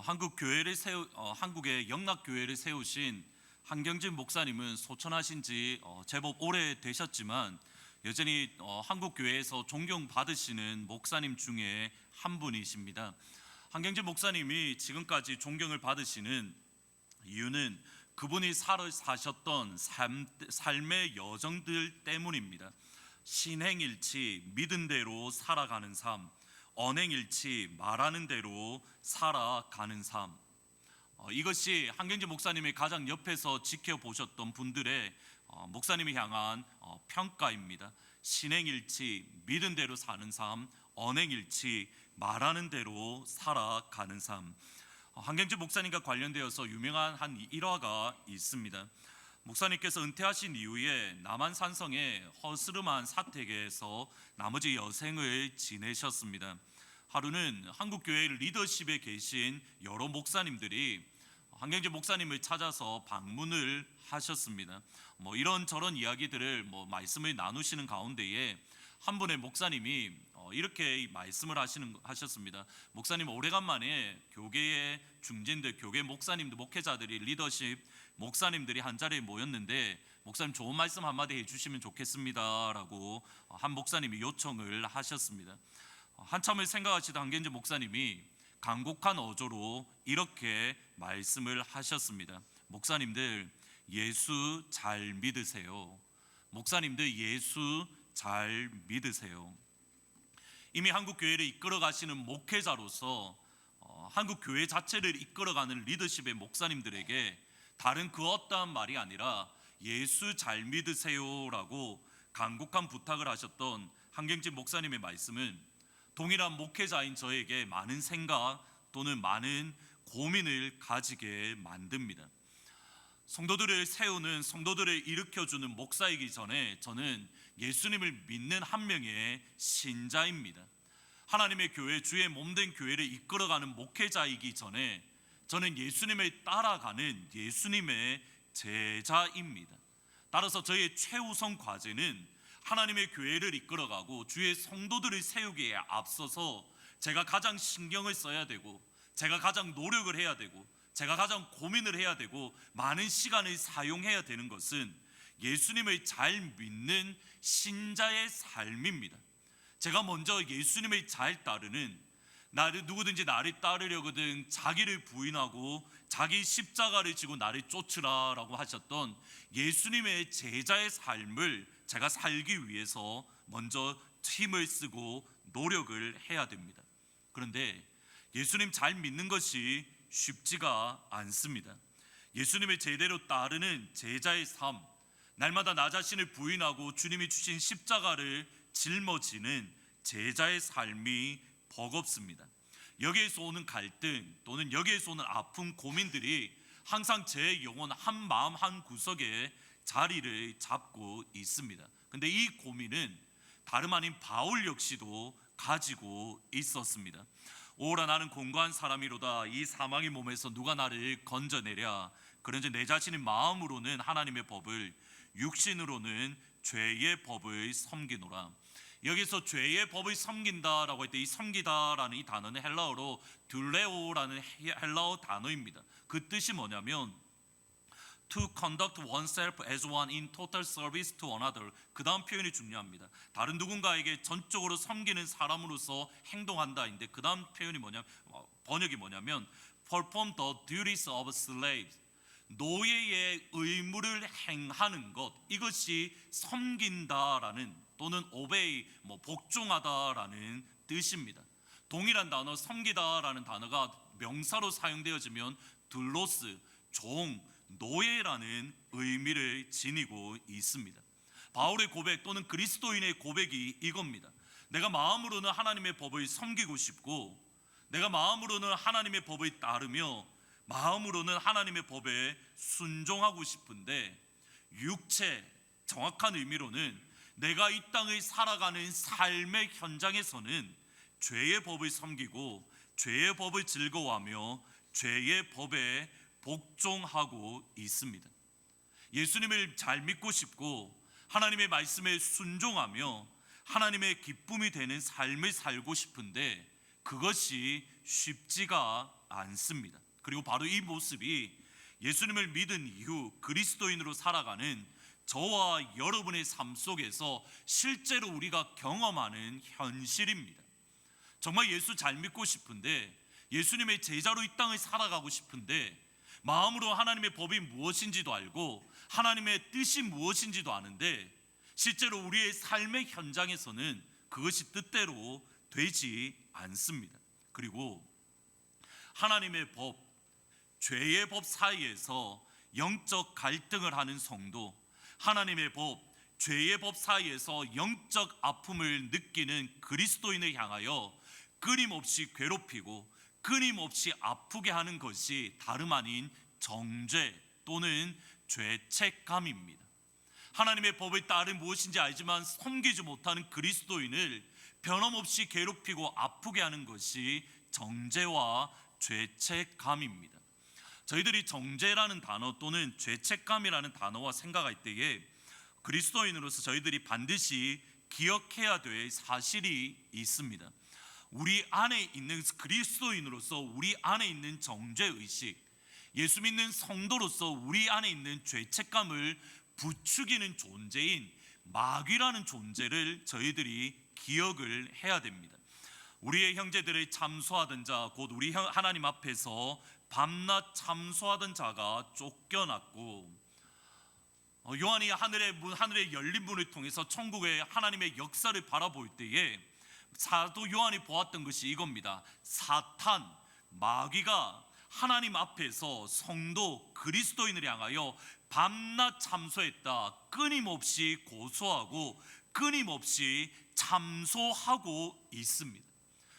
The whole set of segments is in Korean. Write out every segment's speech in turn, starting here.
한국의 영락교회를 세우신 한경진 목사님은 소천하신 지 제법 오래 되셨지만 여전히 한국 교회에서 존경받으시는 목사님 중에 한 분이십니다. 한경진 목사님이 지금까지 존경을 받으시는 이유는 그분이 사셨던 삶의 여정들 때문입니다. 신행일치 믿은 대로 살아가는 삶, 언행일치 말하는 대로 살아가는 삶, 이것이 한경진 목사님의 가장 옆에서 지켜보셨던 분들의 목사님이 향한 평가입니다. 신행일치 믿은 대로 사는 삶, 언행일치 말하는 대로 살아가는 삶. 한경진 목사님과 관련되어서 유명한 한 일화가 있습니다. 목사님께서 은퇴하신 이후에 남한 산성의 허스름한 사택에서 나머지 여생을 지내셨습니다. 하루는 한국교회 리더십에 계신 여러 목사님들이 한경진 목사님을 찾아서 방문을 하셨습니다. 이런저런 이야기들을 말씀을 나누시는 가운데에 한 분의 목사님이 이렇게 말씀을 하셨습니다. 목사님, 오래간만에 교계의 중진들, 교계 목사님들, 목회자들이, 리더십 목사님들이 한 자리에 모였는데 목사님 좋은 말씀 한마디 해주시면 좋겠습니다 라고 한 목사님이 요청을 하셨습니다. 한참을 생각하시던 한경진 목사님이 간곡한 어조로 이렇게 말씀을 하셨습니다. 목사님들, 예수 잘 믿으세요. 목사님들, 예수 잘 믿으세요. 이미 한국교회를 이끌어 가시는 목회자로서 한국교회 자체를 이끌어가는 리더십의 목사님들에게 다른 그 어떠한 말이 아니라 예수 잘 믿으세요라고 간곡한 부탁을 하셨던 한경진 목사님의 말씀은 동일한 목회자인 저에게 많은 생각 또는 많은 고민을 가지게 만듭니다. 성도들을 세우는, 성도들을 일으켜주는 목사이기 전에 저는 예수님을 믿는 한 명의 신자입니다. 하나님의 교회, 주의 몸된 교회를 이끌어가는 목회자이기 전에 저는 예수님을 따라가는 예수님의 제자입니다. 따라서 저의 최우선 과제는 하나님의 교회를 이끌어가고 주의 성도들을 세우기에 앞서서 제가 가장 신경을 써야 되고, 제가 가장 노력을 해야 되고, 제가 가장 고민을 해야 되고, 많은 시간을 사용해야 되는 것은 예수님을 잘 믿는 신자의 삶입니다. 제가 먼저 예수님을 잘 따르는, 누구든지 나를 따르려거든 자기를 부인하고 자기 십자가를 지고 나를 쫓으라 라고 하셨던 예수님의 제자의 삶을 제가 살기 위해서 먼저 힘을 쓰고 노력을 해야 됩니다. 그런데 예수님 잘 믿는 것이 쉽지가 않습니다. 예수님을 제대로 따르는 제자의 삶, 날마다 나 자신을 부인하고 주님이 주신 십자가를 짊어지는 제자의 삶이 버겁습니다. 여기에서 오는 갈등 또는 여기에서 오는 아픔, 고민들이 항상 제 영혼 한 마음 한 구석에 자리를 잡고 있습니다. 근데 이 고민은 다름 아닌 바울 역시도 가지고 있었습니다. 오라 나는 공고한 사람이로다. 이 사망의 몸에서 누가 나를 건져내랴. 그런지 내 자신의 마음으로는 하나님의 법을, 육신으로는 죄의 법을 섬기노라. 여기서 죄의 법을 섬긴다라고 할 때 이 섬기다라는 이 단어는 헬라어로 듈레오라는 헬라어 단어입니다. 그 뜻이 뭐냐면 to conduct oneself as one in total service to another. 그 다음 표현이 중요합니다. 다른 누군가에게 전적으로 섬기는 사람으로서 행동한다인데 그 다음 표현이 번역이 뭐냐면 perform the duties of slaves. 노예의 의무를 행하는 것, 이것이 섬긴다라는 또는 obey, 복종하다라는 뜻입니다. 동일한 단어 섬기다라는 단어가 명사로 사용되어지면 둘로스, 종, 노예라는 의미를 지니고 있습니다. 바울의 고백 또는 그리스도인의 고백이 이겁니다. 내가 마음으로는 하나님의 법을 섬기고 싶고, 내가 마음으로는 하나님의 법을 따르며 마음으로는 하나님의 법에 순종하고 싶은데, 육체, 정확한 의미로는 내가 이 땅을 살아가는 삶의 현장에서는 죄의 법을 섬기고 죄의 법을 즐거워하며 죄의 법에 복종하고 있습니다. 예수님을 잘 믿고 싶고 하나님의 말씀에 순종하며 하나님의 기쁨이 되는 삶을 살고 싶은데 그것이 쉽지가 않습니다. 그리고 바로 이 모습이 예수님을 믿은 이후 그리스도인으로 살아가는 저와 여러분의 삶 속에서 실제로 우리가 경험하는 현실입니다. 정말 예수 잘 믿고 싶은데, 예수님의 제자로 이 땅을 살아가고 싶은데, 마음으로 하나님의 법이 무엇인지도 알고 하나님의 뜻이 무엇인지도 아는데, 실제로 우리의 삶의 현장에서는 그것이 뜻대로 되지 않습니다. 그리고 하나님의 법, 죄의 법 사이에서 영적 갈등을 하는 성도, 하나님의 법, 죄의 법 사이에서 영적 아픔을 느끼는 그리스도인을 향하여 끊임없이 괴롭히고 끊임없이 아프게 하는 것이 다름 아닌 정죄 또는 죄책감입니다. 하나님의 법의 딸은 무엇인지 알지만 섬기지 못하는 그리스도인을 변함없이 괴롭히고 아프게 하는 것이 정죄와 죄책감입니다. 저희들이 정죄라는 단어 또는 죄책감이라는 단어와 생각할 때에 그리스도인으로서 저희들이 반드시 기억해야 될 사실이 있습니다. 우리 안에 있는 그리스도인으로서 우리 안에 있는 정죄의식, 예수 믿는 성도로서 우리 안에 있는 죄책감을 부추기는 존재인 마귀라는 존재를 저희들이 기억을 해야 됩니다. 우리의 형제들을 참소하던 자, 곧 우리 하나님 앞에서 밤낮 참소하던 자가 쫓겨났고, 요한이 하늘의 열린 문을 통해서 천국의 하나님의 역사를 바라볼 때에 사도 요한이 보았던 것이 이겁니다. 사탄, 마귀가 하나님 앞에서 성도 그리스도인을 향하여 밤낮 참소했다, 끊임없이 고소하고 끊임없이 참소하고 있습니다.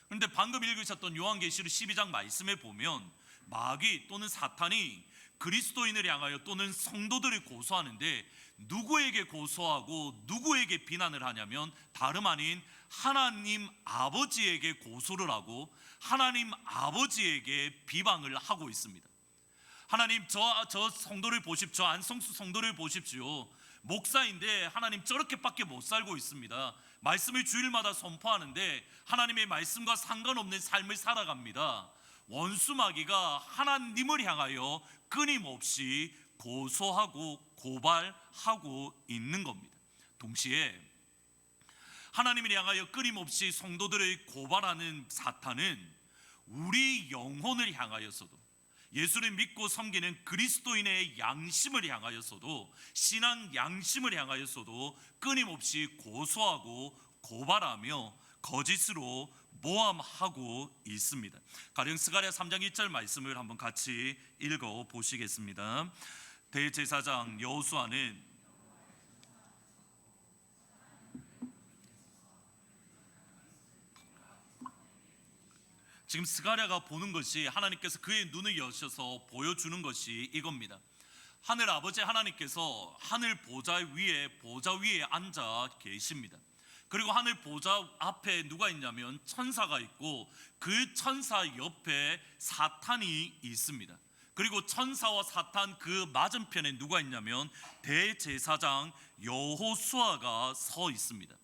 그런데 방금 읽으셨던 요한계시록 12장 말씀에 보면 마귀 또는 사탄이 그리스도인을 향하여 또는 성도들을 고소하는데 누구에게 고소하고 누구에게 비난을 하냐면 다름 아닌 하나님 아버지에게 고소를 하고 하나님 아버지에게 비방을 하고 있습니다. 하나님, 저 성도를 보십시오. 안성수 성도를 보십시오. 목사인데 하나님 저렇게밖에 못 살고 있습니다. 말씀을 주일마다 선포하는데 하나님의 말씀과 상관없는 삶을 살아갑니다. 원수 마귀가 하나님을 향하여 끊임없이 고소하고 고발하고 있는 겁니다. 동시에 하나님을 향하여 끊임없이 성도들을 고발하는 사탄은 우리 영혼을 향하여서도, 예수를 믿고 섬기는 그리스도인의 양심을 향하여서도, 신앙 양심을 향하여서도 끊임없이 고소하고 고발하며 거짓으로 모함하고 있습니다. 가령 스가랴 3장 1절 말씀을 한번 같이 읽어 보시겠습니다. 대제사장 여호수아는 지금 스가랴가 보는 것이, 하나님께서 그의 눈을 여셔서 보여주는 것이 이겁니다. 하늘 아버지 하나님께서 하늘 보좌 위에 앉아 계십니다. 그리고 하늘 보좌 앞에 누가 있냐면 천사가 있고 그 천사 옆에 사탄이 있습니다. 그리고 천사와 사탄 그 맞은편에 누가 있냐면 대제사장 여호수아가 서 있습니다.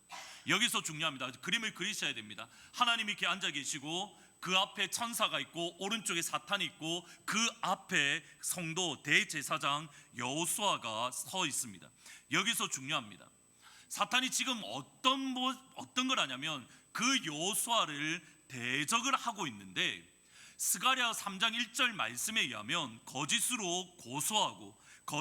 여기서 중요합니다. 그림을 그리셔야 됩니다. 하나님이 이렇게 앉아 계시고 그 앞에 천사가 있고 오른쪽에 사탄이 있고 그 앞에 성도 대제사장 여호수아가 서 있습니다. 여기서 중요합니다. 사탄이 지금 어떤 걸 하냐면 그 여호수아를 대적을 하고 있는데, 스가랴 3장 1절 말씀에 의하면 거짓으로 고소하고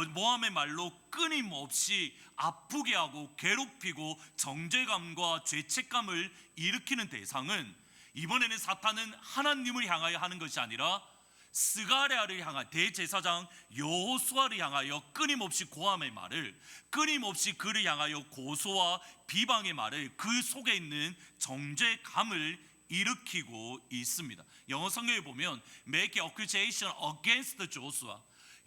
모함의 말로 끊임없이 아프게 하고 괴롭히고 정죄감과 죄책감을 일으키는 대상은, 이번에는 사탄은 하나님을 향하여 하는 것이 아니라 스가랴를 향한 대제사장 여호수아를 향하여 끊임없이 고함의 말을, 끊임없이 그를 향하여 고소와 비방의 말을, 그 속에 있는 정죄감을 일으키고 있습니다. 영어 성경에 보면 make accusation against Joshua,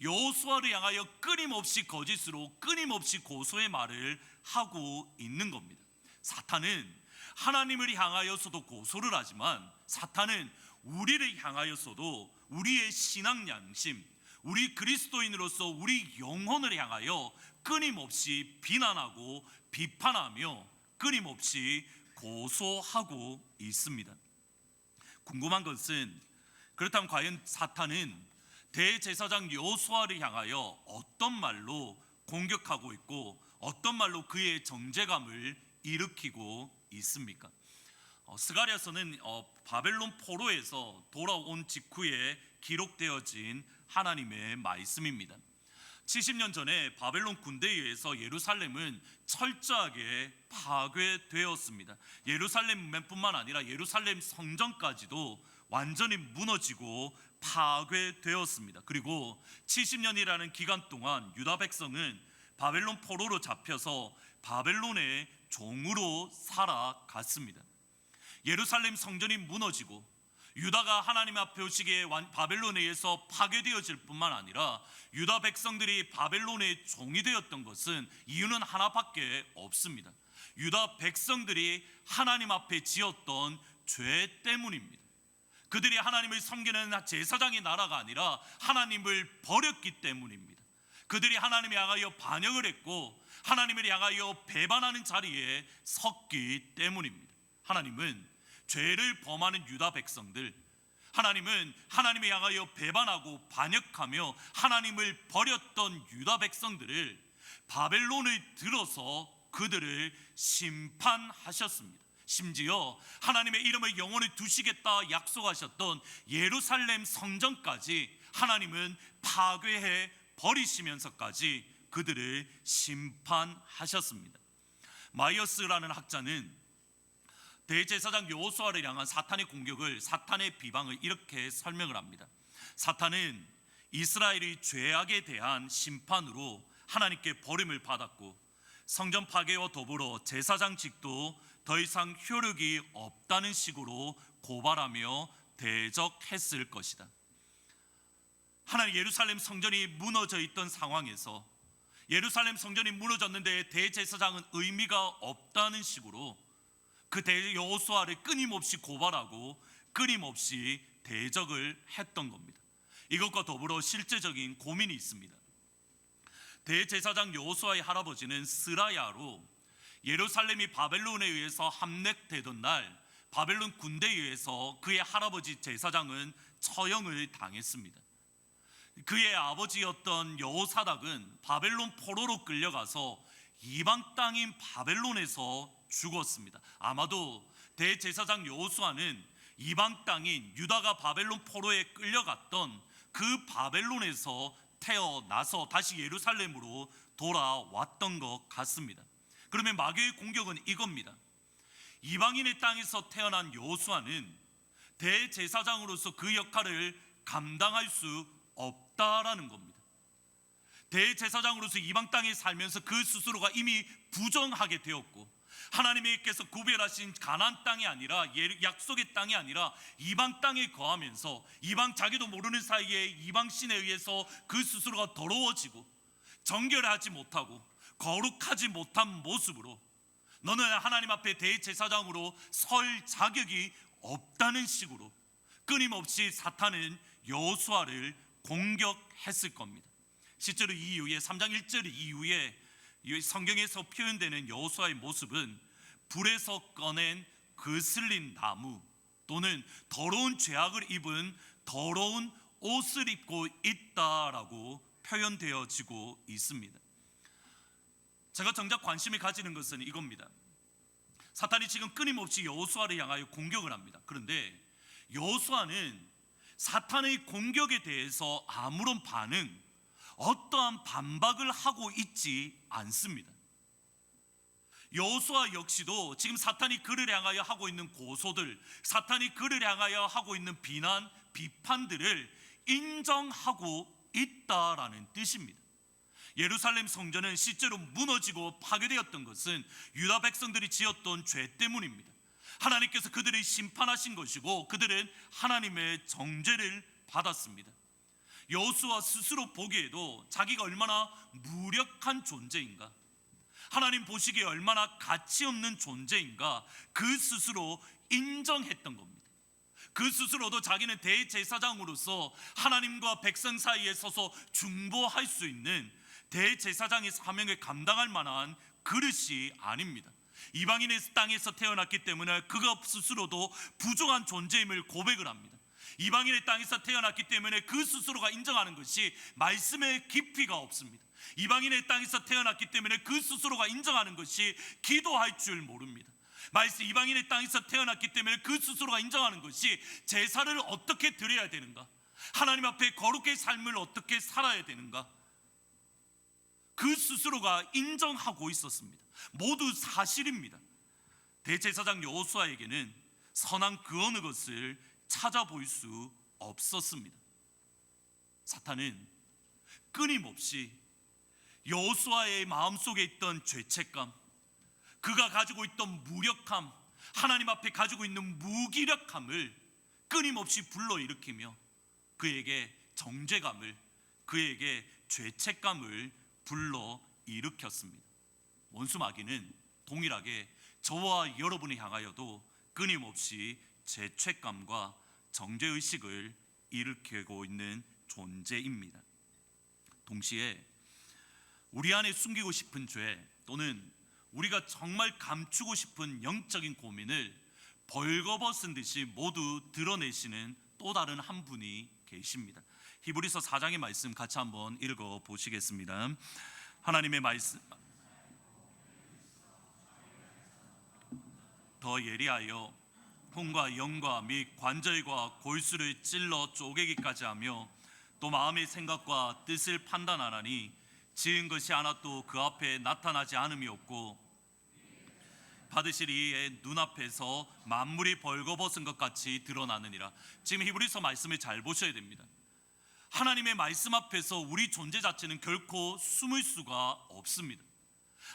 여호수아를 향하여 끊임없이 거짓으로 끊임없이 고소의 말을 하고 있는 겁니다. 사탄은 하나님을 향하여서도 고소를 하지만 사탄은 우리를 향하여서도 우리의 신앙 양심, 우리 그리스도인으로서 우리 영혼을 향하여 끊임없이 비난하고 비판하며 끊임없이 고소하고 있습니다. 궁금한 것은 그렇다면 과연 사탄은 대제사장 여호수아를 향하여 어떤 말로 공격하고 있고 어떤 말로 그의 정죄감을 일으키고 있습니까? 스가랴서는 바벨론 포로에서 돌아온 직후에 기록되어진 하나님의 말씀입니다. 70년 전에 바벨론 군대에 의해서 예루살렘은 철저하게 파괴되었습니다. 예루살렘뿐만 아니라 예루살렘 성전까지도 완전히 무너지고 파괴되었습니다. 그리고 70년이라는 기간 동안 유다 백성은 바벨론 포로로 잡혀서 바벨론의 종으로 살아갔습니다. 예루살렘 성전이 무너지고 유다가 하나님 앞에 오시기에 바벨론에 의해서 파괴되어질 뿐만 아니라 유다 백성들이 바벨론의 종이 되었던 것은 이유는 하나밖에 없습니다. 유다 백성들이 하나님 앞에 지었던 죄 때문입니다. 그들이 하나님을 섬기는 제사장의 나라가 아니라 하나님을 버렸기 때문입니다. 그들이 하나님을 향하여 반역을 했고 하나님을 향하여 배반하는 자리에 섰기 때문입니다. 하나님은 죄를 범하는 유다 백성들, 하나님은 하나님을 향하여 배반하고 반역하며 하나님을 버렸던 유다 백성들을 바벨론을 들어서 그들을 심판하셨습니다. 심지어 하나님의 이름을 영원히 두시겠다 약속하셨던 예루살렘 성전까지 하나님은 파괴해 버리시면서까지 그들을 심판하셨습니다. 마이어스라는 학자는 대제사장 여호수아를 향한 사탄의 공격을, 사탄의 비방을 이렇게 설명을 합니다. 사탄은 이스라엘의 죄악에 대한 심판으로 하나님께 버림을 받았고 성전 파괴와 더불어 제사장직도 더 이상 효력이 없다는 식으로 고발하며 대적했을 것이다. 하나님 예루살렘 성전이 무너져 있던 상황에서 예루살렘 성전이 무너졌는데 대제사장은 의미가 없다는 식으로 그 여호수아를 끊임없이 고발하고 끊임없이 대적을 했던 겁니다. 이것과 더불어 실제적인 고민이 있습니다. 대제사장 여호수아의 할아버지는 스라야로 예루살렘이 바벨론에 의해서 함락되던 날 바벨론 군대에 의해서 그의 할아버지 제사장은 처형을 당했습니다. 그의 아버지였던 여호사닥은 바벨론 포로로 끌려가서 이방 땅인 바벨론에서 죽었습니다. 아마도 대제사장 여호수아는 이방 땅인 유다가 바벨론 포로에 끌려갔던 그 바벨론에서 태어나서 다시 예루살렘으로 돌아왔던 것 같습니다. 그러면 마귀의 공격은 이겁니다. 이방인의 땅에서 태어난 여호수아는 대제사장으로서 그 역할을 감당할 수 없다라는 겁니다. 대제사장으로서 이방 땅에 살면서 그 스스로가 이미 부정하게 되었고 하나님께서 구별하신 가나안 땅이 아니라 약속의 땅이 아니라 이방 땅에 거하면서 이방 자기도 모르는 사이에 이방 신에 의해서 그 스스로가 더러워지고 정결하지 못하고 거룩하지 못한 모습으로 너는 하나님 앞에 대제사장으로 설 자격이 없다는 식으로 끊임없이 사탄은 여호수아를 공격했을 겁니다. 실제로 이 이후에 3장 1절 이후에 성경에서 표현되는 여호수아의 모습은 불에서 꺼낸 그슬린 나무 또는 더러운 죄악을 입은 더러운 옷을 입고 있다라고 표현되어지고 있습니다. 제가 정작 관심을 가지는 것은 이겁니다. 사탄이 지금 끊임없이 여호수아를 향하여 공격을 합니다. 그런데 여호수아는 사탄의 공격에 대해서 아무런 반응, 어떠한 반박을 하고 있지 않습니다. 여호수아 역시도 지금 사탄이 그를 향하여 하고 있는 고소들, 사탄이 그를 향하여 하고 있는 비난, 비판들을 인정하고 있다라는 뜻입니다. 예루살렘 성전은 실제로 무너지고 파괴되었던 것은 유다 백성들이 지었던 죄 때문입니다. 하나님께서 그들을 심판하신 것이고 그들은 하나님의 정죄를 받았습니다. 여호수아 스스로 보기에도 자기가 얼마나 무력한 존재인가, 하나님 보시기에 얼마나 가치 없는 존재인가 그 스스로 인정했던 겁니다. 그 스스로도 자기는 대제사장으로서 하나님과 백성 사이에 서서 중보할 수 있는 대제사장의 사명을 감당할 만한 그릇이 아닙니다. 이방인의 땅에서 태어났기 때문에 그가 스스로도 부정한 존재임을 고백을 합니다. 이방인의 땅에서 태어났기 때문에 그 스스로가 인정하는 것이 말씀의 깊이가 없습니다. 이방인의 땅에서 태어났기 때문에 그 스스로가 인정하는 것이 기도할 줄 모릅니다. 이방인의 땅에서 태어났기 때문에 그 스스로가 인정하는 것이 제사를 어떻게 드려야 되는가, 하나님 앞에 거룩의 삶을 어떻게 살아야 되는가, 그 스스로가 인정하고 있었습니다. 모두 사실입니다. 대제사장 여호수아에게는 선한 그 어느 것을 찾아볼 수 없었습니다. 사탄은 끊임없이 여호수아의 마음속에 있던 죄책감, 그가 가지고 있던 무력함, 하나님 앞에 가지고 있는 무기력함을 끊임없이 불러일으키며 그에게 정죄감을, 그에게 죄책감을 불러일으켰습니다. 원수 마귀는 동일하게 저와 여러분을 향하여도 끊임없이 죄책감과 정죄의식을 일으키고 있는 존재입니다. 동시에 우리 안에 숨기고 싶은 죄, 또는 우리가 정말 감추고 싶은 영적인 고민을 벌거벗은 듯이 모두 드러내시는 또 다른 한 분이 계십니다. 히브리서 4장의 말씀 같이 한번 읽어 보시겠습니다. 하나님의 말씀, 더 예리하여 혼과 영과 및 관절과 골수를 찔러 쪼개기까지 하며 또 마음의 생각과 뜻을 판단하나니 지은 것이 하나도 그 앞에 나타나지 않음이 없고 받으실 이의 눈앞에서 만물이 벌거벗은 것 같이 드러나느니라. 지금 히브리서 말씀을 잘 보셔야 됩니다. 하나님의 말씀 앞에서 우리 존재 자체는 결코 숨을 수가 없습니다.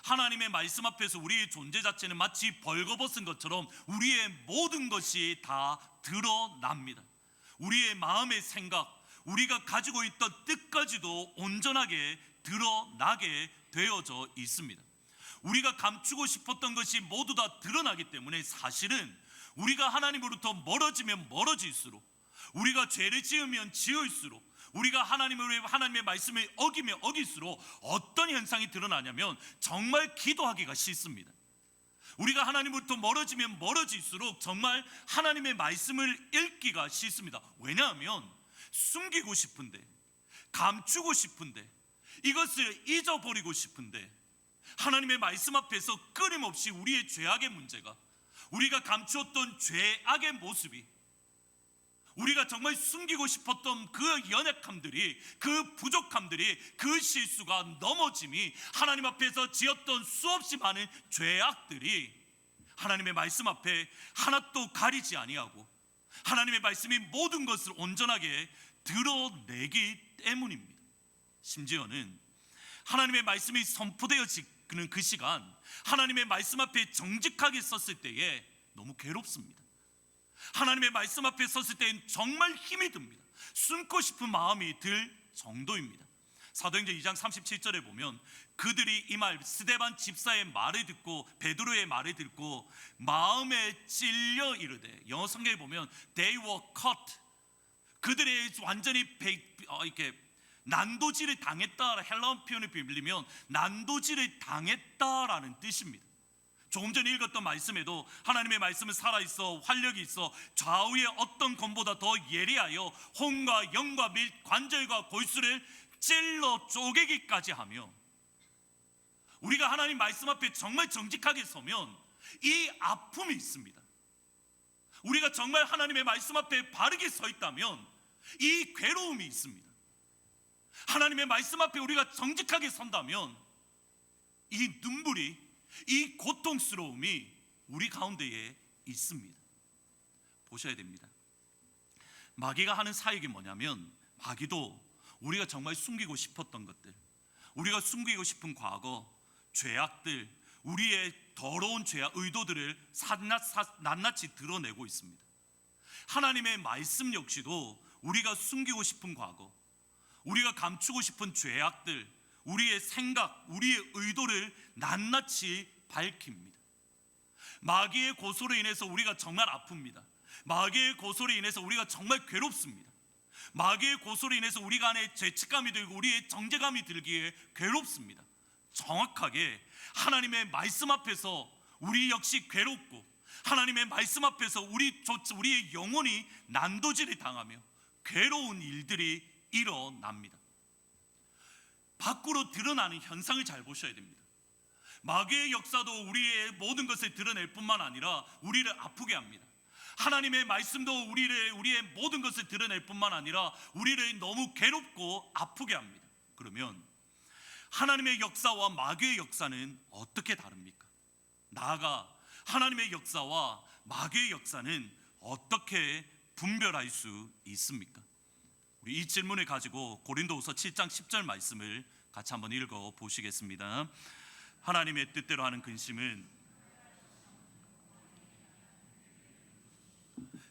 하나님의 말씀 앞에서 우리의 존재 자체는 마치 벌거벗은 것처럼 우리의 모든 것이 다 드러납니다. 우리의 마음의 생각, 우리가 가지고 있던 뜻까지도 온전하게 드러나게 되어져 있습니다. 우리가 감추고 싶었던 것이 모두 다 드러나기 때문에 사실은 우리가 하나님으로부터 멀어지면 멀어질수록, 우리가 죄를 지으면 지을수록, 우리가 하나님의 말씀을 어기면 어길수록 어떤 현상이 드러나냐면 정말 기도하기가 싫습니다. 우리가 하나님으로부터 멀어지면 멀어질수록 정말 하나님의 말씀을 읽기가 싫습니다. 왜냐하면 숨기고 싶은데, 감추고 싶은데, 이것을 잊어버리고 싶은데 하나님의 말씀 앞에서 끊임없이 우리의 죄악의 문제가, 우리가 감추었던 죄악의 모습이, 우리가 정말 숨기고 싶었던 그 연약함들이, 그 부족함들이, 그 실수가, 넘어짐이, 하나님 앞에서 지었던 수없이 많은 죄악들이 하나님의 말씀 앞에 하나도 가리지 아니하고 하나님의 말씀이 모든 것을 온전하게 드러내기 때문입니다. 심지어는 하나님의 말씀이 선포되어지는 그 시간, 하나님의 말씀 앞에 정직하게 섰을 때에 너무 괴롭습니다. 하나님의 말씀 앞에 섰을 때엔 정말 힘이 듭니다. 숨고 싶은 마음이 들 정도입니다. 사도행전 2장 37절에 보면 그들이 이 말, 스데반 집사의 말을 듣고, 베드로의 말을 듣고 마음에 찔려 이르되, 영어 성경에 보면 they were caught, 그들의 완전히 이렇게 난도질을 당했다, 헬라어 표현을 빌리면 난도질을 당했다라는 뜻입니다. 조금 전에 읽었던 말씀에도 하나님의 말씀은 살아있어 활력이 있어 좌우의 어떤 검보다 더 예리하여 혼과 영과 및 관절과 골수를 찔러 쪼개기까지 하며, 우리가 하나님 말씀 앞에 정말 정직하게 서면 이 아픔이 있습니다. 우리가 정말 하나님의 말씀 앞에 바르게 서 있다면 이 괴로움이 있습니다. 하나님의 말씀 앞에 우리가 정직하게 선다면 이 눈물이, 이 고통스러움이 우리 가운데에 있습니다. 보셔야 됩니다. 마귀가 하는 사역이 뭐냐면, 마귀도 우리가 정말 숨기고 싶었던 것들, 우리가 숨기고 싶은 과거, 죄악들, 우리의 더러운 죄악 의도들을 낱낱이 드러내고 있습니다. 하나님의 말씀 역시도 우리가 숨기고 싶은 과거, 우리가 감추고 싶은 죄악들, 우리의 생각, 우리의 의도를 낱낱이 밝힙니다. 마귀의 고소로 인해서 우리가 정말 아픕니다. 마귀의 고소로 인해서 우리가 정말 괴롭습니다. 마귀의 고소로 인해서 우리가 안에 죄책감이 들고 우리의 정죄감이 들기에 괴롭습니다. 정확하게 하나님의 말씀 앞에서 우리 역시 괴롭고, 하나님의 말씀 앞에서 우리의 영혼이 난도질을 당하며 괴로운 일들이 일어납니다. 밖으로 드러나는 현상을 잘 보셔야 됩니다. 마귀의 역사도 우리의 모든 것을 드러낼 뿐만 아니라 우리를 아프게 합니다. 하나님의 말씀도 우리의 모든 것을 드러낼 뿐만 아니라 우리를 너무 괴롭고 아프게 합니다. 그러면 하나님의 역사와 마귀의 역사는 어떻게 다릅니까? 나아가 하나님의 역사와 마귀의 역사는 어떻게 분별할 수 있습니까? 우리 이 질문을 가지고 고린도후서 7장 10절 말씀을 같이 한번 읽어 보시겠습니다. 하나님의 뜻대로 하는 근심은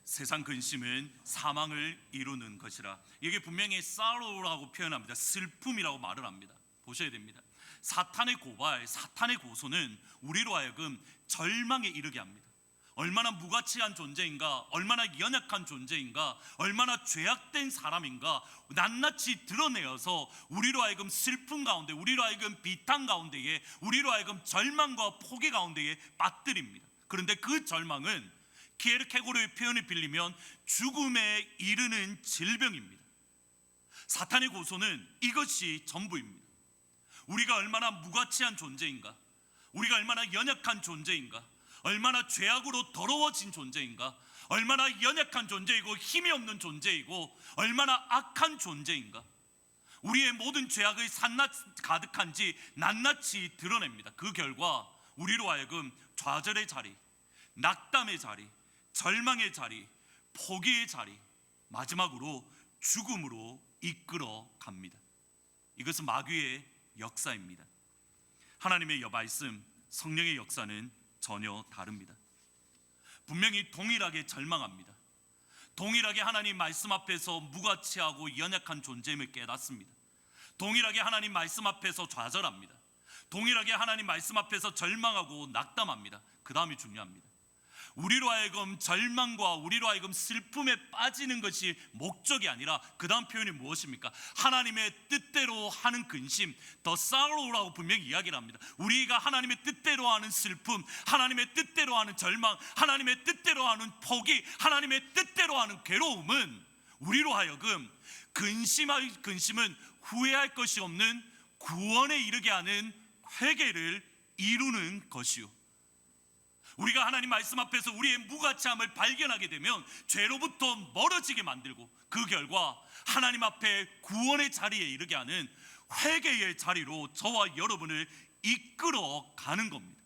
세상 근심은 사망을 이루는 것이라. 이게 분명히 sorrow라고 표현합니다. 슬픔이라고 말을 합니다. 보셔야 됩니다. 사탄의 고발, 사탄의 고소는 우리로 하여금 절망에 이르게 합니다. 얼마나 무가치한 존재인가, 얼마나 연약한 존재인가, 얼마나 죄악된 사람인가 낱낱이 드러내어서 우리로 하여금 슬픔 가운데, 우리로 하여금 비탄 가운데에, 우리로 하여금 절망과 포기 가운데에 빠뜨립니다. 그런데 그 절망은 키에르케고르의 표현을 빌리면 죽음에 이르는 질병입니다. 사탄의 고소는 이것이 전부입니다. 우리가 얼마나 무가치한 존재인가, 우리가 얼마나 연약한 존재인가, 얼마나 죄악으로 더러워진 존재인가, 얼마나 연약한 존재이고 힘이 없는 존재이고 얼마나 악한 존재인가, 우리의 모든 죄악의 산낱 가득한지 낱낱이 드러냅니다. 그 결과 우리로 하여금 좌절의 자리, 낙담의 자리, 절망의 자리, 포기의 자리, 마지막으로 죽음으로 이끌어 갑니다. 이것은 마귀의 역사입니다. 하나님의 말씀, 성령의 역사는 전혀 다릅니다. 분명히 동일하게 절망합니다. 동일하게 하나님 말씀 앞에서 무가치하고 연약한 존재임을 깨닫습니다. 동일하게 하나님 말씀 앞에서 좌절합니다. 동일하게 하나님 말씀 앞에서 절망하고 낙담합니다. 그 다음이 중요합니다. 우리로 하여금 절망과 우리로 하여금 슬픔에 빠지는 것이 목적이 아니라 그 다음 표현이 무엇입니까? 하나님의 뜻대로 하는 근심, 더 sorrow라고 분명히 이야기를 합니다. 우리가 하나님의 뜻대로 하는 슬픔, 하나님의 뜻대로 하는 절망, 하나님의 뜻대로 하는 포기, 하나님의 뜻대로 하는 괴로움은 우리로 하여금 근심은 후회할 것이 없는 구원에 이르게 하는 회개를 이루는 것이요, 우리가 하나님 말씀 앞에서 우리의 무가치함을 발견하게 되면 죄로부터 멀어지게 만들고 그 결과 하나님 앞에 구원의 자리에 이르게 하는 회개의 자리로 저와 여러분을 이끌어 가는 겁니다.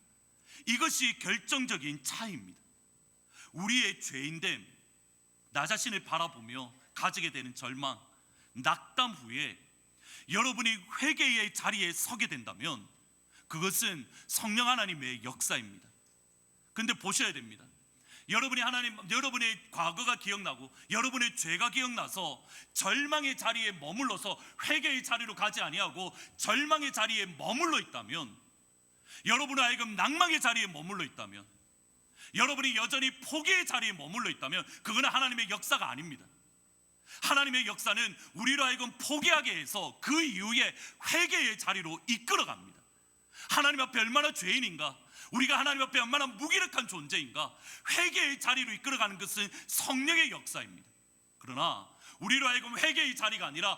이것이 결정적인 차이입니다. 우리의 죄인됨, 나 자신을 바라보며 가지게 되는 절망, 낙담 후에 여러분이 회개의 자리에 서게 된다면 그것은 성령 하나님의 역사입니다. 근데 보셔야 됩니다. 여러분의 과거가 기억나고 여러분의 죄가 기억나서 절망의 자리에 머물러서 회개의 자리로 가지 아니하고 절망의 자리에 머물러 있다면, 여러분의 하여금 낭망의 자리에 머물러 있다면, 여러분이 여전히 포기의 자리에 머물러 있다면 그거는 하나님의 역사가 아닙니다. 하나님의 역사는 우리로 하여금 포기하게 해서 그 이후에 회개의 자리로 이끌어갑니다. 하나님 앞에 얼마나 죄인인가, 우리가 하나님 앞에 얼마나 무기력한 존재인가, 회개의 자리로 이끌어가는 것은 성령의 역사입니다. 그러나 우리로 하여금 회개의 자리가 아니라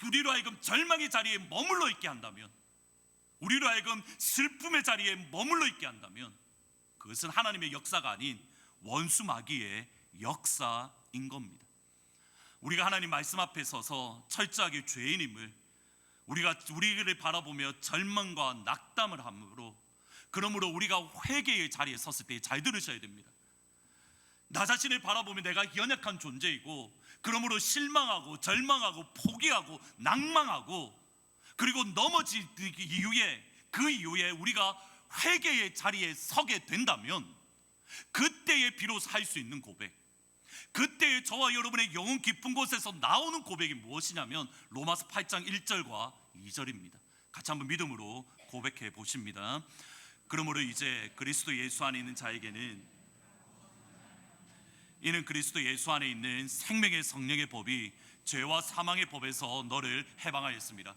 우리로 하여금 절망의 자리에 머물러 있게 한다면, 우리로 하여금 슬픔의 자리에 머물러 있게 한다면 그것은 하나님의 역사가 아닌 원수 마귀의 역사인 겁니다. 우리가 하나님 말씀 앞에 서서 철저하게 죄인임을 우리를 바라보며 절망과 낙담을 함으로, 그러므로 우리가 회개의 자리에 섰을 때 잘 들으셔야 됩니다. 나 자신을 바라보면 내가 연약한 존재이고, 그러므로 실망하고 절망하고 포기하고 낭망하고, 그리고 넘어진 그 이후에 우리가 회개의 자리에 서게 된다면 그때에 비로소 할 수 있는 고백, 그때에 저와 여러분의 영혼 깊은 곳에서 나오는 고백이 무엇이냐면 로마서 8장 1절과 2절입니다. 같이 한번 믿음으로 고백해 보십니다. 그러므로 이제 그리스도 예수 안에 있는 자에게는 이는 그리스도 예수 안에 있는 생명의 성령의 법이 죄와 사망의 법에서 너를 해방하였습니다.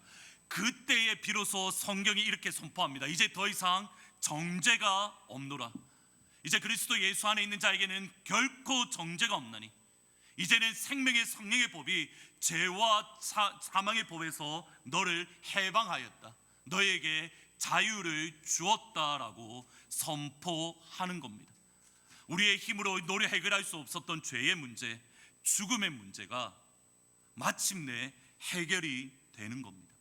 그때에 비로소 성경이 이렇게 선포합니다. 이제 더 이상 정죄가 없노라. 이제 그리스도 예수 안에 있는 자에게는 결코 정죄가 없나니 이제는 생명의 성령의 법이 죄와 사망의 법에서 너를 해방하였다. 너에게 자유를 주었다라고 선포하는 겁니다. 우리의 힘으로 노력 해결할 수 없었던 죄의 문제, 죽음의 문제가 마침내 해결이 되는 겁니다.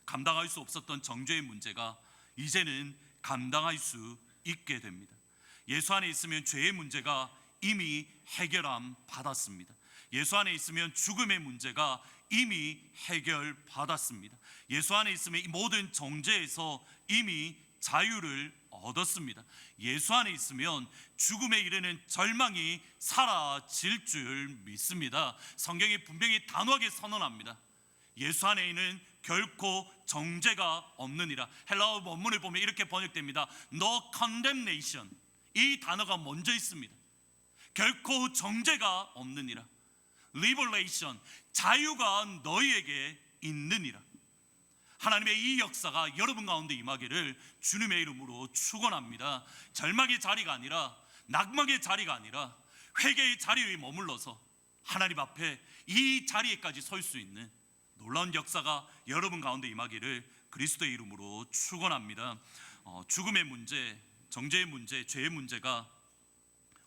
감당할 수 없었던 정죄의 문제가 이제는 감당할 수 있게 됩니다. 예수 안에 있으면 죄의 문제가 이미 해결함 받았습니다. 예수 안에 있으면 죽음의 문제가 이미 해결받았습니다. 예수 안에 있으면 이 모든 정죄에서 이미 자유를 얻었습니다. 예수 안에 있으면 죽음에 이르는 절망이 사라질 줄 믿습니다. 성경이 분명히 단호하게 선언합니다. 예수 안에 있는 결코 정죄가 없느니라. 헬라어 원문을 보면 이렇게 번역됩니다. No condemnation. 이 단어가 먼저 있습니다. 결코 정죄가 없느니라. Liberation. 자유가 너희에게 있느니라. 하나님의 이 역사가 여러분 가운데 임하기를 주님의 이름으로 축원합니다. 절망의 자리가 아니라, 낙망의 자리가 아니라 회개의 자리에 머물러서 하나님 앞에 이 자리에까지 설 수 있는 놀라운 역사가 여러분 가운데 임하기를 그리스도의 이름으로 축원합니다. 죽음의 문제, 정죄의 문제, 죄의 문제가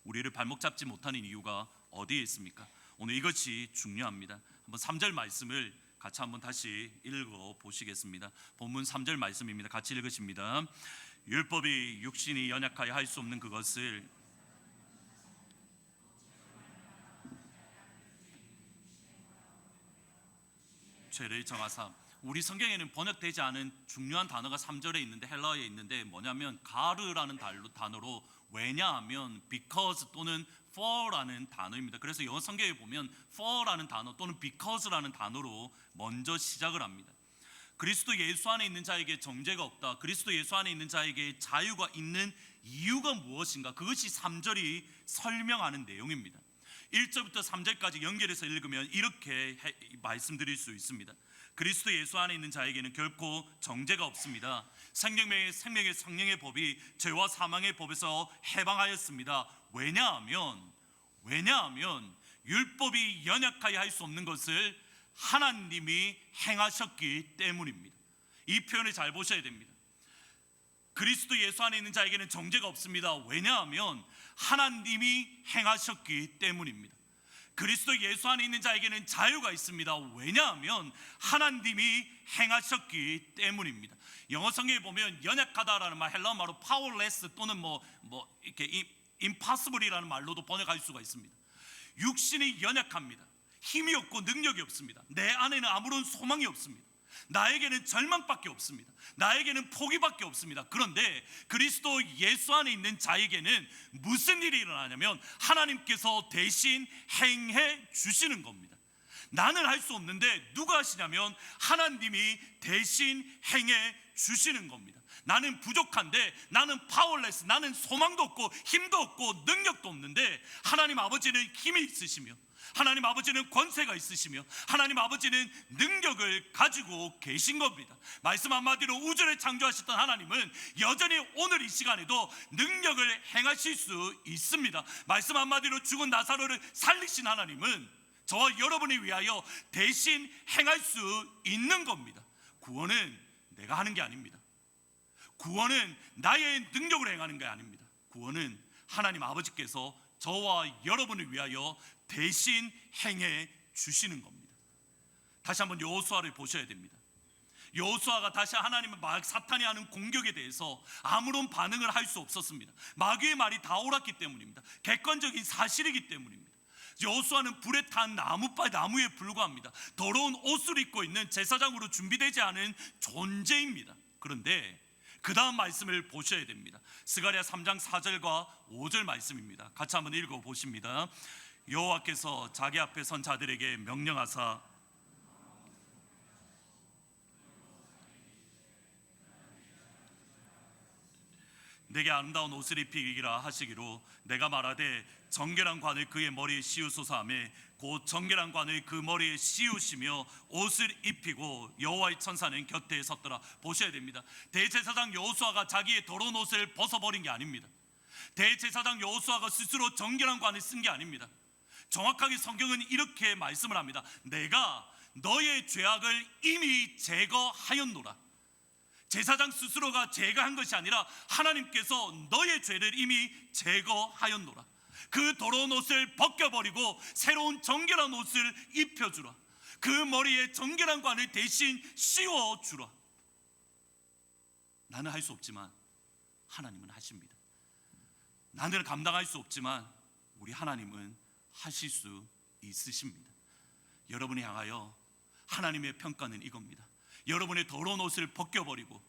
우리를 발목 잡지 못하는 이유가 어디에 있습니까? 오늘 이것이 중요합니다. 한번 3절 말씀을 같이 한번 다시 읽어 보시겠습니다. 본문 3절 말씀입니다. 같이 읽으십니다. 율법이 육신이 연약하여 할 수 없는 그것을 죄를 정하사. 우리 성경에는 번역되지 않은 중요한 단어가 3절에 있는데, 헬라어에 있는데 뭐냐면 가르라는 단어로 왜냐하면 because 또는 for라는 단어입니다. 그래서 영어 성경에 보면 for라는 단어 또는 because라는 단어로 먼저 시작을 합니다. 그리스도 예수 안에 있는 자에게 정죄가 없다. 그리스도 예수 안에 있는 자에게 자유가 있는 이유가 무엇인가? 그것이 3절이 설명하는 내용입니다. 1절부터 3절까지 연결해서 읽으면 이렇게 말씀드릴 수 있습니다. 그리스도 예수 안에 있는 자에게는 결코 정죄가 없습니다. 생명의 성령의 법이 죄와 사망의 법에서 해방하였습니다. 왜냐하면 율법이 연약하여 할 수 없는 것을 하나님이 행하셨기 때문입니다. 이 표현을 잘 보셔야 됩니다. 그리스도 예수 안에 있는 자에게는 정죄가 없습니다. 왜냐하면 하나님이 행하셨기 때문입니다. 그리스도 예수 안에 있는 자에게는 자유가 있습니다. 왜냐하면 하나님이 행하셨기 때문입니다. 영어 성경에 보면 연약하다라는 말, 헬라어 말로 powerless 또는 이렇게 impossible이라는 말로도 번역할 수가 있습니다. 육신이 연약합니다. 힘이 없고 능력이 없습니다. 내 안에는 아무런 소망이 없습니다. 나에게는 절망밖에 없습니다. 나에게는 포기밖에 없습니다. 그런데 그리스도 예수 안에 있는 자에게는 무슨 일이 일어나냐면 하나님께서 대신 행해 주시는 겁니다. 나는 할 수 없는데 누가 하시냐면 하나님이 대신 행해 주시는 겁니다. 나는 부족한데, 나는 파워레스, 나는 소망도 없고 힘도 없고 능력도 없는데 하나님 아버지는 힘이 있으시며 하나님 아버지는 권세가 있으시며 하나님 아버지는 능력을 가지고 계신 겁니다. 말씀 한마디로 우주를 창조하셨던 하나님은 여전히 오늘 이 시간에도 능력을 행하실 수 있습니다. 말씀 한마디로 죽은 나사로를 살리신 하나님은 저와 여러분을 위하여 대신 행할 수 있는 겁니다. 구원은 내가 하는 게 아닙니다. 구원은 나의 능력으로 행하는 게 아닙니다. 구원은 하나님 아버지께서 저와 여러분을 위하여 대신 행해 주시는 겁니다. 다시 한번 여호수아를 보셔야 됩니다. 여호수아가 다시 하나님의 사탄이 하는 공격에 대해서 아무런 반응을 할 수 없었습니다. 마귀의 말이 다 옳았기 때문입니다. 객관적인 사실이기 때문입니다. 여호수아는 불에 탄 나무에 불과합니다. 더러운 옷을 입고 있는 제사장으로 준비되지 않은 존재입니다. 그런데 그 다음 말씀을 보셔야 됩니다. 스가랴 3장 4절과 5절 말씀입니다. 같이 한번 읽어보십니다. 여호와께서 자기 앞에 선 자들에게 명령하사 내게 아름다운 옷을 입히기라 하시기로 내가 말하되 정결한 관을 그의 머리에 씌우소서 하며 곧 정결한 관을 그 머리에 씌우시며 옷을 입히고 여호와의 천사는 곁에 섰더라. 보셔야 됩니다. 대제사장 여호수아가 자기의 더러운 옷을 벗어버린 게 아닙니다. 대제사장 여호수아가 스스로 정결한 관을 쓴 게 아닙니다. 정확하게 성경은 이렇게 말씀을 합니다. 내가 너의 죄악을 이미 제거하였노라. 제사장 스스로가 제거한 것이 아니라 하나님께서 너의 죄를 이미 제거하였노라. 그 더러운 옷을 벗겨버리고 새로운 정결한 옷을 입혀주라. 그 머리에 정결한 관을 대신 씌워주라. 나는 할 수 없지만 하나님은 하십니다. 나는 감당할 수 없지만 우리 하나님은 하실 수 있으십니다. 여러분을 향하여 하나님의 평가는 이겁니다. 여러분의 더러운 옷을 벗겨버리고,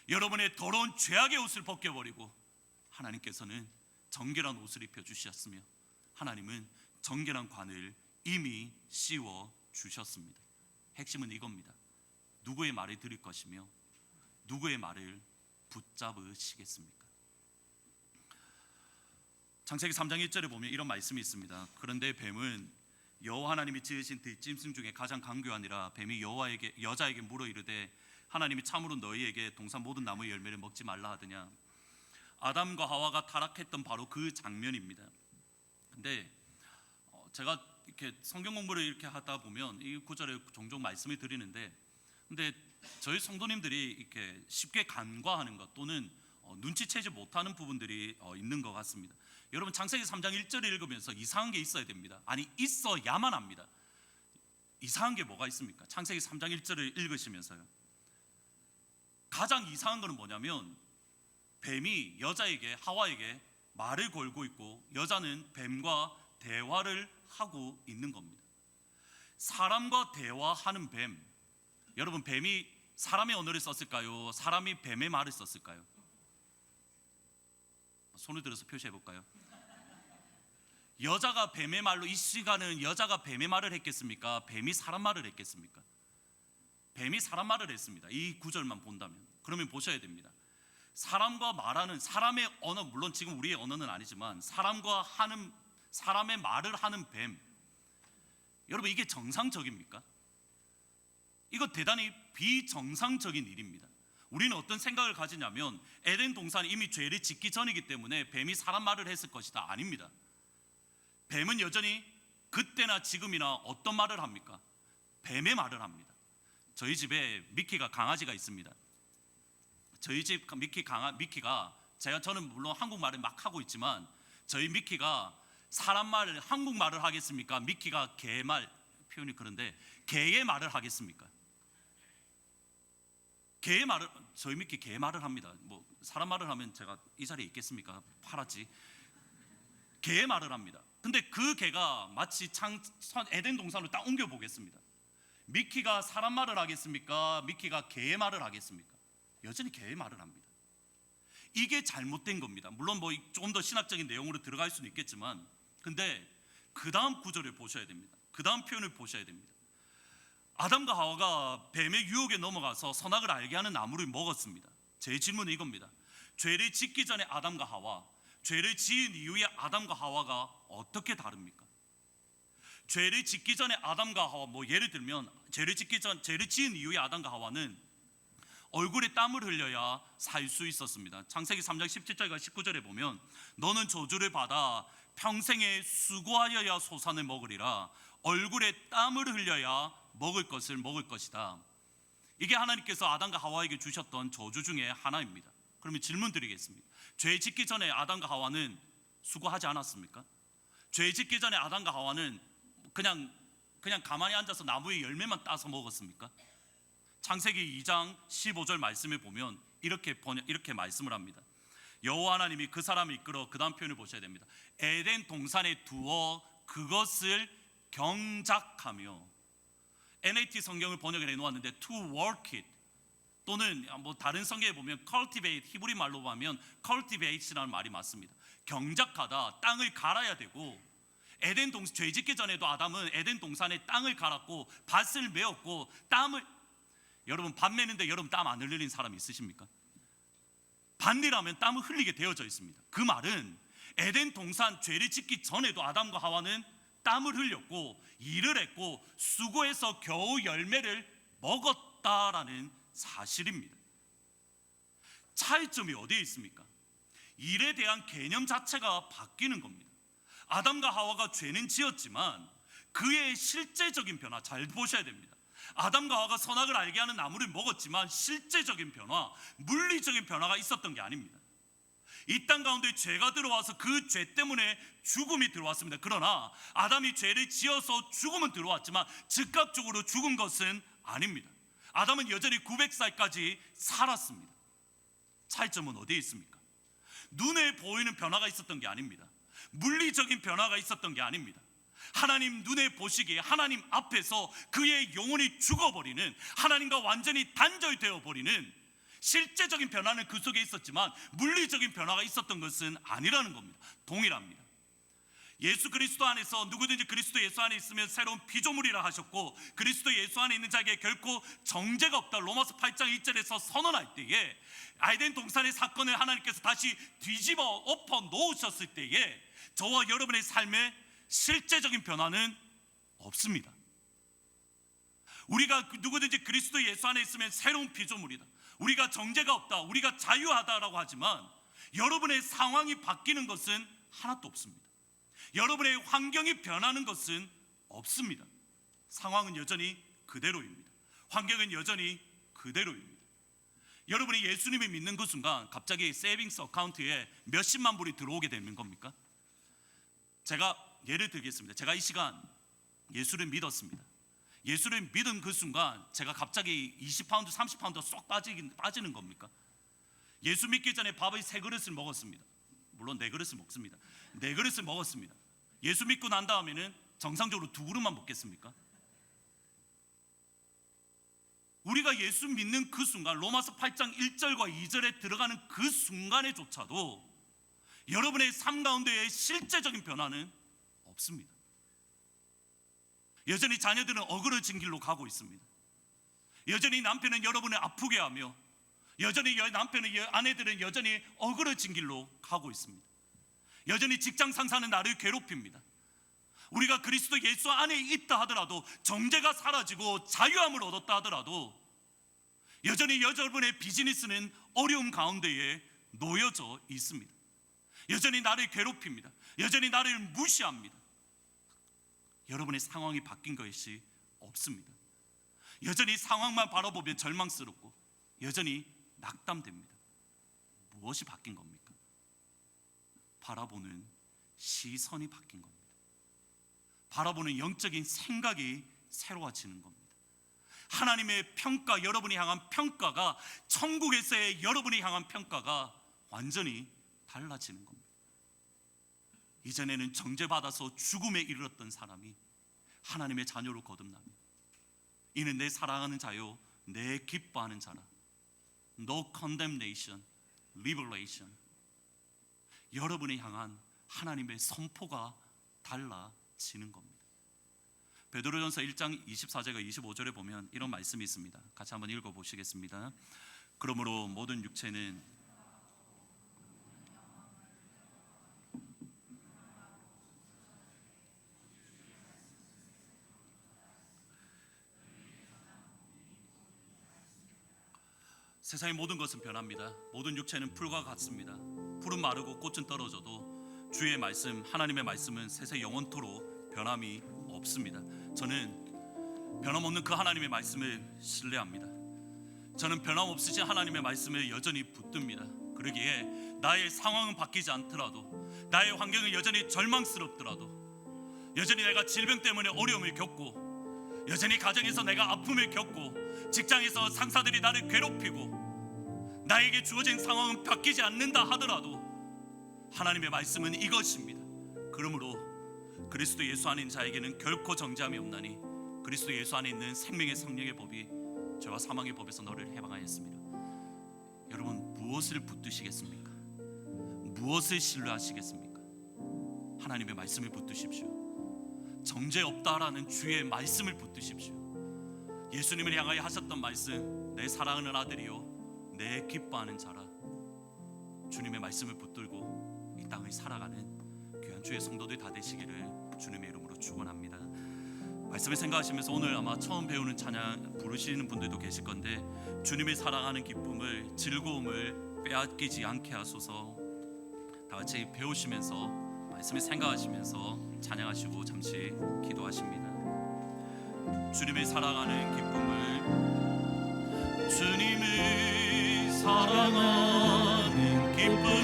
여러분의 더러운 죄악의 옷을 벗겨버리고, 하나님께서는 정결한 옷을 입혀주셨으며 하나님은 정결한 관을 이미 씌워주셨습니다. 핵심은 이겁니다. 누구의 말을 들을 것이며 누구의 말을 붙잡으시겠습니까? 창세기 3장 1절에 보면 이런 말씀이 있습니다. 그런데 뱀은 여호와 하나님이 지으신 들짐승 중에 가장 강교하니라. 뱀이 여자에게 물어 이르되 하나님이 참으로 너희에게 동산 모든 나무의 열매를 먹지 말라 하더냐. 아담과 하와가 타락했던 바로 그 장면입니다. 근데 제가 이렇게 성경 공부를 이렇게 하다 보면 이 구절에 종종 말씀을 드리는데, 근데 저희 성도님들이 이렇게 쉽게 간과하는 것 또는 눈치채지 못하는 부분들이 있는 것 같습니다. 여러분, 창세기 3장 1절을 읽으면서 이상한 게 있어야 됩니다. 아니, 있어야만 합니다. 이상한 게 뭐가 있습니까? 창세기 3장 1절을 읽으시면서요, 가장 이상한 것은 뭐냐면 뱀이 여자에게, 하와에게 말을 걸고 있고 여자는 뱀과 대화를 하고 있는 겁니다. 사람과 대화하는 뱀, 여러분, 뱀이 사람의 언어를 썼을까요? 사람이 뱀의 말을 썼을까요? 손을 들어서 표시해 볼까요? 여자가 뱀의 말로, 이 시간은 여자가 뱀의 말을 했겠습니까? 뱀이 사람 말을 했겠습니까? 뱀이 사람 말을 했습니다. 이 구절만 본다면. 그러면 보셔야 됩니다. 사람과 말하는, 사람의 언어, 물론 지금 우리의 언어는 아니지만 사람의 말을 하는 뱀, 여러분, 이게 정상적입니까? 이거 대단히 비정상적인 일입니다. 우리는 어떤 생각을 가지냐면 에덴 동산이 이미 죄를 짓기 전이기 때문에 뱀이 사람 말을 했을 것이다. 아닙니다. 뱀은 여전히 그때나 지금이나 어떤 말을 합니까? 뱀의 말을 합니다. 저희 집에 미키가 강아지가 있습니다. 저희 집 미키가 저는 물론 한국말을 막 하고 있지만 저희 미키가 사람 말을, 한국말을 하겠습니까? 미키가 개말, 표현이 그런데 개의 말을 하겠습니까? 개의 말을, 저희 미키 개 말을 합니다. 뭐 사람 말을 하면 제가 이 자리에 있겠습니까? 팔았지. 개의 말을 합니다. 근데 그 개가 마치 에덴 동산으로 딱 옮겨 보겠습니다. 미키가 사람 말을 하겠습니까? 미키가 개의 말을 하겠습니까? 여전히 개의 말을 합니다. 이게 잘못된 겁니다. 물론 뭐 조금 더 신학적인 내용으로 들어갈 수는 있겠지만, 근데 그 다음 구절을 보셔야 됩니다. 그 다음 표현을 보셔야 됩니다. 아담과 하와가 뱀의 유혹에 넘어가서 선악을 알게 하는 나무를 먹었습니다. 제 질문은 이겁니다. 죄를 짓기 전에 아담과 하와, 죄를 지은 이후에 아담과 하와가 어떻게 다릅니까? 죄를 짓기 전에 아담과 하와, 뭐 예를 들면 죄를 지은 이후에 아담과 하와는 얼굴에 땀을 흘려야 살 수 있었습니다. 창세기 3장 17절과 19절에 보면 너는 저주를 받아 평생에 수고하여야 소산을 먹으리라. 얼굴에 땀을 흘려야 먹을 것을 먹을 것이다. 이게 하나님께서 아담과 하와에게 주셨던 저주 중에 하나입니다. 그러면 질문 드리겠습니다. 죄 짓기 전에 아담과 하와는 수고하지 않았습니까? 죄 짓기 전에 아담과 하와는 그냥 가만히 앉아서 나무의 열매만 따서 먹었습니까? 창세기 2장 15절 말씀을 보면 이렇게 말씀을 합니다. 여호와 하나님이 그 사람을 이끌어, 그 다음 표현을 보셔야 됩니다. 에덴 동산에 두어 그것을 경작하며, NAT 성경을 번역을 해놓았는데 to work it, 또는 뭐 다른 성경에 보면 cultivate, 히브리 말로 보면 cultivate라는 말이 맞습니다. 경작하다, 땅을 갈아야 되고, 죄 짓기 전에도 아담은 에덴 동산에 땅을 갈았고 밭을 메었고 여러분, 밭 메는데 여러분 땀 안 흘리는 사람 있으십니까? 밭일하면 땀을 흘리게 되어져 있습니다. 그 말은 에덴 동산 죄를 짓기 전에도 아담과 하와는 땀을 흘렸고 일을 했고 수고해서 겨우 열매를 먹었다라는 사실입니다. 차이점이 어디에 있습니까? 일에 대한 개념 자체가 바뀌는 겁니다. 아담과 하와가 죄는 지었지만 그의 실제적인 변화, 잘 보셔야 됩니다. 아담과 하와가 선악을 알게 하는 나무를 먹었지만 실제적인 변화, 물리적인 변화가 있었던 게 아닙니다. 이 땅 가운데 죄가 들어와서 그 죄 때문에 죽음이 들어왔습니다. 그러나 아담이 죄를 지어서 죽음은 들어왔지만 즉각적으로 죽은 것은 아닙니다. 아담은 여전히 900살까지 살았습니다. 차이점은 어디에 있습니까? 눈에 보이는 변화가 있었던 게 아닙니다. 물리적인 변화가 있었던 게 아닙니다. 하나님 눈에 보시기에 하나님 앞에서 그의 영혼이 죽어버리는, 하나님과 완전히 단절되어 버리는 실제적인 변화는 그 속에 있었지만 물리적인 변화가 있었던 것은 아니라는 겁니다. 동일합니다. 예수 그리스도 안에서 누구든지 그리스도 예수 안에 있으면 새로운 피조물이라 하셨고, 그리스도 예수 안에 있는 자에게 결코 정죄가 없다, 로마서 8장 1절에서 선언할 때에, 아이덴 동산의 사건을 하나님께서 다시 뒤집어 엎어 놓으셨을 때에 저와 여러분의 삶에 실제적인 변화는 없습니다. 우리가 누구든지 그리스도 예수 안에 있으면 새로운 피조물이다, 우리가 정죄가 없다, 우리가 자유하다라고 하지만 여러분의 상황이 바뀌는 것은 하나도 없습니다. 여러분의 환경이 변하는 것은 없습니다. 상황은 여전히 그대로입니다. 환경은 여전히 그대로입니다. 여러분이 예수님을 믿는 그 순간 갑자기 세이빙스 어카운트에 몇십만 불이 들어오게 되는 겁니까? 제가 예를 들겠습니다. 제가 이 시간 예수를 믿었습니다. 예수를 믿은 그 순간 제가 갑자기 20파운드 30파운드 쏙 빠지는 겁니까? 예수 믿기 전에 밥을 3그릇을 먹었습니다. 물론 4그릇을 먹습니다. 4그릇을 먹었습니다. 예수 믿고 난 다음에는 정상적으로 2그릇만 먹겠습니까? 우리가 예수 믿는 그 순간, 로마서 8장 1절과 2절에 들어가는 그 순간에조차도 여러분의 삶 가운데의 실제적인 변화는 없습니다. 여전히 자녀들은 어그러진 길로 가고 있습니다. 여전히 남편은 여러분을 아프게 하며, 여전히 남편은 아내들은 여전히 어그러진 길로 가고 있습니다. 여전히 직장 상사는 나를 괴롭힙니다. 우리가 그리스도 예수 안에 있다 하더라도, 정죄가 사라지고 자유함을 얻었다 하더라도 여전히 여러분의 비즈니스는 어려움 가운데에 놓여져 있습니다. 여전히 나를 괴롭힙니다. 여전히 나를 무시합니다. 여러분의 상황이 바뀐 것이 없습니다. 여전히 상황만 바라보면 절망스럽고 여전히 낙담됩니다. 무엇이 바뀐 겁니까? 바라보는 시선이 바뀐 겁니다. 바라보는 영적인 생각이 새로워지는 겁니다. 하나님의 평가, 여러분이 향한 평가가, 천국에서의 여러분이 향한 평가가 완전히 달라지는 겁니다. 이전에는 정죄받아서 죽음에 이르렀던 사람이 하나님의 자녀로 거듭나며, 이는 내 사랑하는 자요 내 기뻐하는 자라. No condemnation, liberation. 여러분을 향한 하나님의 선포가 달라지는 겁니다. 베드로전서 1장 24절과 25절에 보면 이런 말씀이 있습니다. 같이 한번 읽어보시겠습니다. 그러므로 모든 육체는 세상의 모든 것은 변합니다. 모든 육체는 풀과 같습니다. 풀은 마르고 꽃은 떨어져도 주의 말씀, 하나님의 말씀은 세세 영원토록 변함이 없습니다. 저는 변함없는 그 하나님의 말씀을 신뢰합니다. 저는 변함없으신 하나님의 말씀을 여전히 붙듭니다. 그러기에 나의 상황은 바뀌지 않더라도, 나의 환경은 여전히 절망스럽더라도, 여전히 내가 질병 때문에 어려움을 겪고, 여전히 가정에서 내가 아픔을 겪고, 직장에서 상사들이 나를 괴롭히고, 나에게 주어진 상황은 바뀌지 않는다 하더라도 하나님의 말씀은 이것입니다. 그러므로 그리스도 예수 안에 있는 자에게는 결코 정죄함이 없나니 그리스도 예수 안에 있는 생명의 성령의 법이 죄와 사망의 법에서 너를 해방하였습니다. 여러분, 무엇을 붙드시겠습니까? 무엇을 신뢰하시겠습니까? 하나님의 말씀을 붙드십시오. 정죄 없다라는 주의 말씀을 붙드십시오. 예수님을 향하여 하셨던 말씀, 내 사랑하는 아들이요 내 기뻐하는 자라. 주님의 말씀을 붙들고 이 땅을 살아가는 귀한 주의 성도들 다 되시기를 주님의 이름으로 축원합니다. 말씀을 생각하시면서 오늘 아마 처음 배우는 찬양 부르시는 분들도 계실 건데, 주님을 사랑하는 기쁨을, 즐거움을 빼앗기지 않게 하소서. 다 같이 배우시면서 말씀을 생각하시면서 찬양하시고 잠시 기도하십니다. 주님을 사랑하는 기쁨을, 주님을 사랑하는 기쁨